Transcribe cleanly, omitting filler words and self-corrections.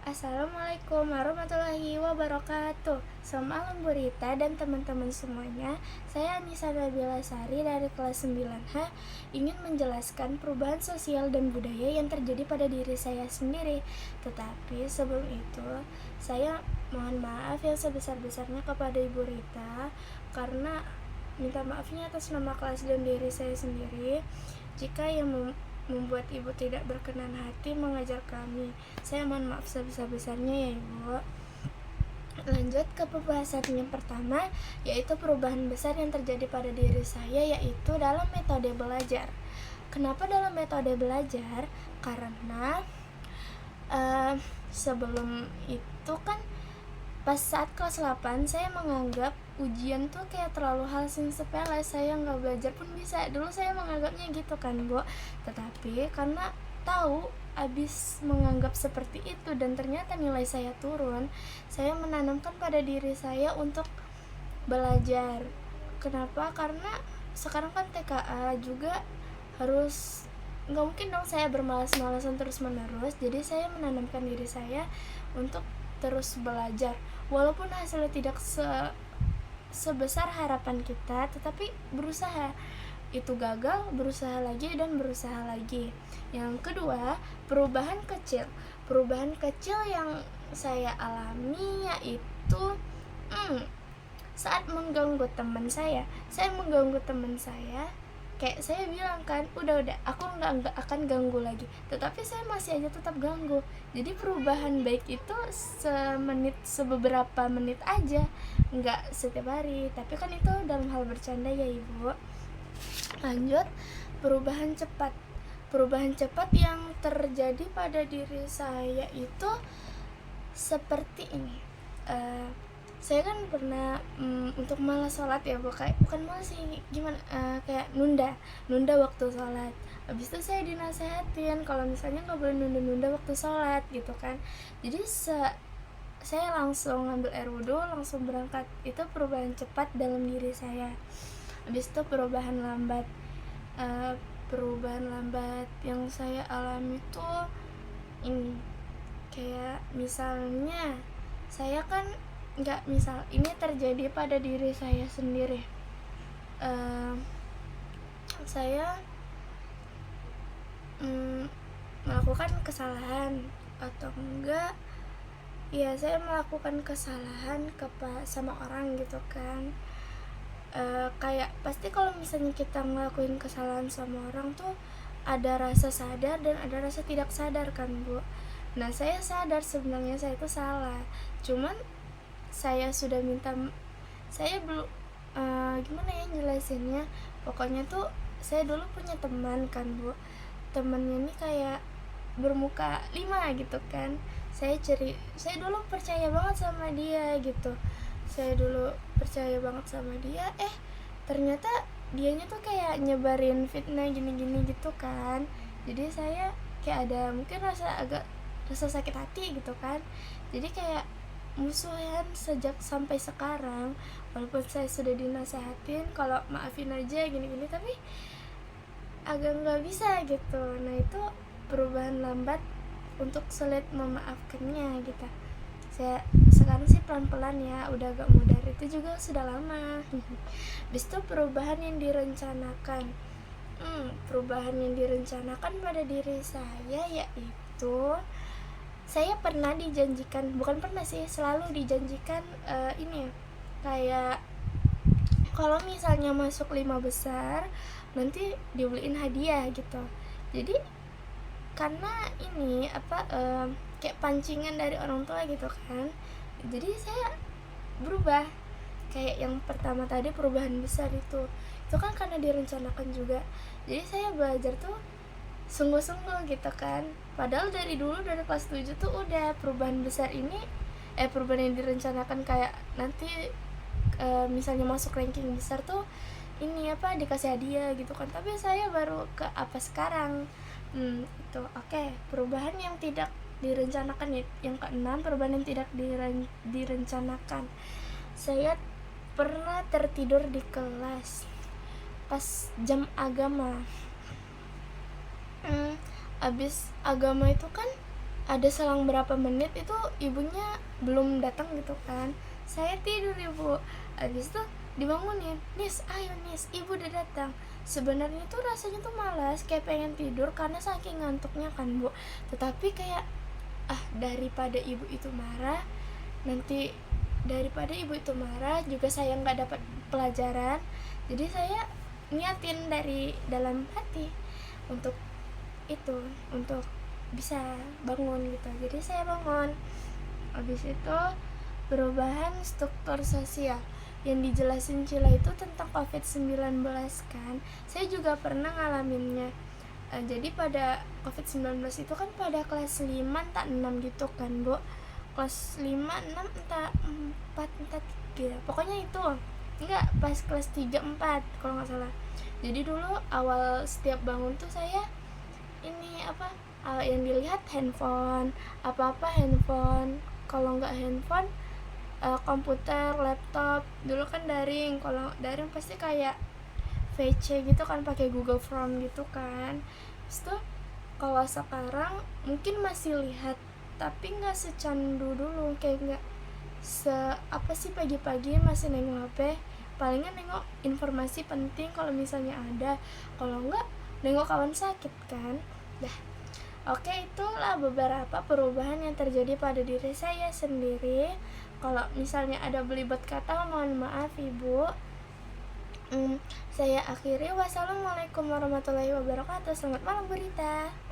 Assalamualaikum warahmatullahi wabarakatuh. Selamat malam Bu Rita dan teman-teman semuanya. Saya Anissa Nabila Sari dari kelas 9H ingin menjelaskan perubahan sosial dan budaya yang terjadi pada diri saya sendiri. Tetapi sebelum itu, saya mohon maaf yang sebesar-besarnya kepada Ibu Rita karena minta maafnya atas nama kelas dan diri saya sendiri jika yang membuat ibu tidak berkenan hati mengajar kami. Saya mohon maaf sebesar-besarnya ya ibu. Lanjut ke pembahasan yang pertama, yaitu perubahan besar yang terjadi pada diri saya, yaitu dalam metode belajar. Kenapa dalam metode belajar? Karena sebelum itu kan pas saat kelas 8 saya menganggap ujian tuh kayak terlalu hal yang sepele, saya nggak belajar pun bisa. Dulu saya menganggapnya gitu kan Bu, tetapi karena tahu abis menganggap seperti itu dan ternyata nilai saya turun, saya menanamkan pada diri saya untuk belajar. Kenapa? Karena sekarang kan TKA juga harus, nggak mungkin dong saya bermalas-malasan terus menerus. Jadi saya menanamkan diri saya untuk terus belajar walaupun hasilnya tidak sebesar harapan kita, tetapi berusaha. Itu gagal, berusaha lagi dan berusaha lagi. Yang kedua, perubahan kecil yang saya alami yaitu saat mengganggu teman saya kayak saya bilang kan, udah aku nggak akan ganggu lagi, tetapi saya masih aja tetap ganggu. Jadi perubahan baik itu sebeberapa menit aja, nggak setiap hari, tapi kan itu dalam hal bercanda ya ibu. Lanjut, perubahan cepat yang terjadi pada diri saya itu seperti ini. Saya kan pernah untuk malas sholat ya Bu, bukan malas sih, gimana, kayak nunda waktu sholat. Habis itu saya dinasehatin kalau misalnya nggak boleh nunda waktu sholat gitu kan. Jadi saya langsung ngambil air wudhu, langsung berangkat. Itu perubahan cepat dalam diri saya. Habis itu perubahan lambat yang saya alami tuh ini, kayak misalnya saya kan ini terjadi pada diri saya sendiri. Saya melakukan kesalahan atau enggak ya, saya melakukan kesalahan sama orang gitu kan. Kayak pasti kalau misalnya kita ngelakuin kesalahan sama orang tuh ada rasa sadar dan ada rasa tidak sadar kan Bu. Nah saya sadar sebenarnya saya itu salah, cuman saya belum gimana ya jelasinnya. Pokoknya tuh saya dulu punya teman kan Bu, temennya ini kayak bermuka 5 gitu kan. Saya dulu percaya banget sama dia gitu. Ternyata dianya tuh kayak nyebarin fitnah gini-gini gitu kan. Jadi saya kayak ada mungkin rasa sakit hati gitu kan. Jadi kayak musuhan sejak sampai sekarang, walaupun saya sudah dinasehatin kalau maafin aja gini-gini, tapi agak nggak bisa gitu. Nah itu perubahan lambat untuk sulit memaafkannya gitu. Saya sekarang sih pelan-pelan ya, udah agak mudar, itu juga sudah lama. Habis itu perubahan yang direncanakan pada diri saya yaitu saya selalu dijanjikan ini kayak kalau misalnya masuk 5 besar nanti dibeliin hadiah gitu. Jadi karena ini kayak pancingan dari orang tua gitu kan, jadi saya berubah. Kayak yang pertama tadi perubahan besar itu kan karena direncanakan juga. Jadi saya belajar tuh sungguh-sungguh gitu kan. Padahal dari kelas 7 tuh udah perubahan yang direncanakan kayak nanti misalnya masuk ranking besar tuh dikasih hadiah gitu kan. Tapi saya baru ke sekarang itu. Oke, perubahan yang tidak direncanakan yang keenam, perubahan yang tidak direncanakan. Saya pernah tertidur di kelas pas jam agama. Abis agama itu kan ada selang berapa menit itu ibunya belum datang gitu kan. Saya tidur ibu, habis itu dibangunin, Nis ayo Nis, ibu udah datang. Sebenarnya tuh rasanya tuh malas, kayak pengen tidur karena saking ngantuknya kan bu, tetapi kayak daripada ibu itu marah, nanti daripada ibu itu marah juga saya nggak dapat pelajaran, jadi saya niatin dari dalam hati untuk itu, untuk bisa bangun gitu. Jadi saya bangun. Habis itu perubahan struktur sosial yang dijelasin Cila itu tentang COVID-19 kan. Saya juga pernah ngalaminnya. Jadi pada COVID-19 itu kan pada kelas 5 entah 6 gitu kan bu, kelas 5, 6 entah 4 entah 3, pokoknya itu enggak, pas kelas 3, 4 kalau nggak salah. Jadi dulu awal setiap bangun tuh saya ini yang dilihat handphone, apa-apa handphone, kalau nggak handphone komputer, laptop. Dulu kan daring, kalau daring pasti kayak VC gitu kan, pakai Google Form gitu kan. Terus tuh kalau sekarang mungkin masih lihat, tapi nggak secandu dulu, kayak nggak apa sih, pagi-pagi masih nengok HP, palingan nengok informasi penting kalau misalnya ada, kalau nggak nengok kawan sakit kan. Dah, oke, itulah beberapa perubahan yang terjadi pada diri saya sendiri. Kalau misalnya ada belibet kata, mohon maaf ibu. Saya akhiri. Wassalamualaikum warahmatullahi wabarakatuh. Selamat malam Bu Rita.